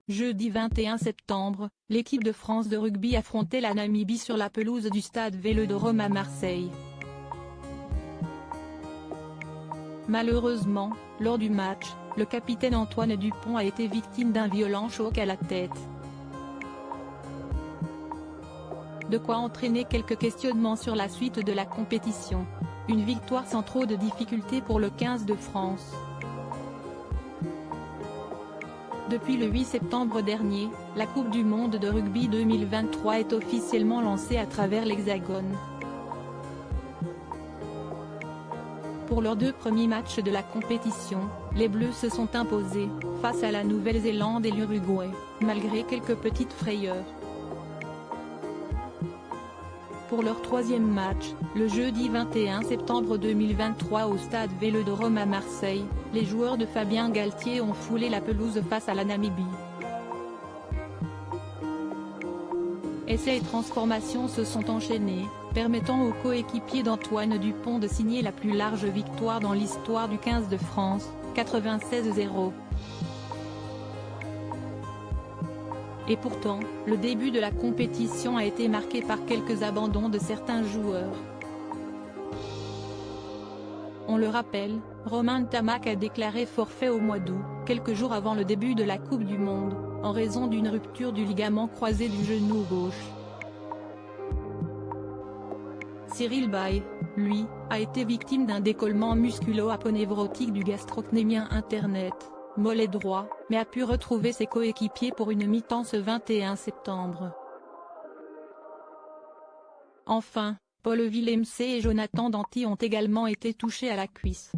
Jeudi 21 septembre, l'équipe de France de rugby affrontait la Namibie sur la pelouse du stade Vélodrome à Marseille. Malheureusement, lors du match, le capitaine Antoine Dupont a été victime d'un violent choc à la tête. De quoi entraîner quelques questionnements sur la suite de la compétition. Une victoire sans trop de difficultés pour le 15 de France. Depuis le 8 septembre dernier, la Coupe du monde de rugby 2023 est officiellement lancée à travers l'Hexagone. Pour leurs deux premiers matchs de la compétition, les Bleus se sont imposés, face à la Nouvelle-Zélande et l'Uruguay, malgré quelques petites frayeurs. Pour leur troisième match, le jeudi 21 septembre 2023 au stade Vélodrome à Marseille, les joueurs de Fabien Galthié ont foulé la pelouse face à la Namibie. Essais et transformations se sont enchaînés, permettant aux coéquipiers d'Antoine Dupont de signer la plus large victoire dans l'histoire du 15 de France, 96-0. Et pourtant, le début de la compétition a été marqué par quelques abandons de certains joueurs. On le rappelle, Romain Ntamack a déclaré forfait au mois d'août, quelques jours avant le début de la Coupe du Monde, en raison d'une rupture du ligament croisé du genou gauche. Cyril Baille, lui, a été victime d'un décollement musculo-aponevrotique du gastrocnémien internet, mollet droit, mais a pu retrouver ses coéquipiers pour une mi-temps ce 21 septembre. Enfin, Paul Willemse et Jonathan Danty ont également été touchés à la cuisse.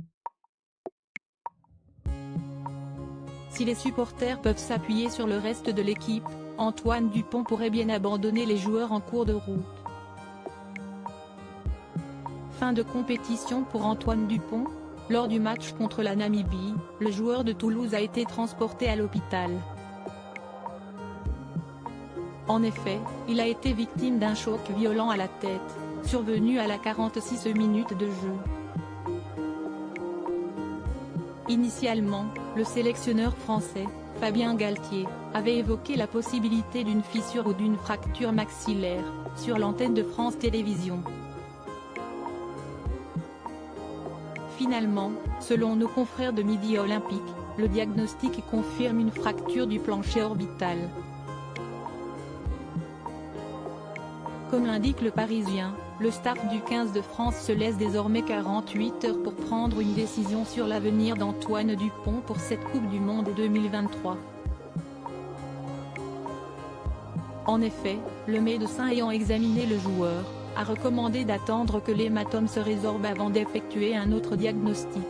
Si les supporters peuvent s'appuyer sur le reste de l'équipe, Antoine Dupont pourrait bien abandonner les joueurs en cours de route. Fin de compétition pour Antoine Dupont. Lors du match contre la Namibie, le joueur de Toulouse a été transporté à l'hôpital. En effet, il a été victime d'un choc violent à la tête, survenu à la 46e minute de jeu. Initialement, le sélectionneur français, Fabien Galthié, avait évoqué la possibilité d'une fissure ou d'une fracture maxillaire, sur l'antenne de France Télévisions. Finalement, selon nos confrères de Midi Olympique, le diagnostic confirme une fracture du plancher orbital. Comme l'indique le Parisien, le staff du 15 de France se laisse désormais 48 heures pour prendre une décision sur l'avenir d'Antoine Dupont pour cette Coupe du Monde 2023. En effet, le médecin ayant examiné le joueur, a recommandé d'attendre que l'hématome se résorbe avant d'effectuer un autre diagnostic.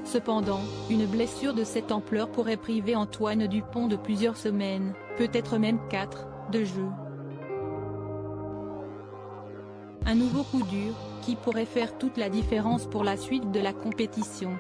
Cependant, une blessure de cette ampleur pourrait priver Antoine Dupont de plusieurs semaines, peut-être même 4, de jeu. Un nouveau coup dur, qui pourrait faire toute la différence pour la suite de la compétition.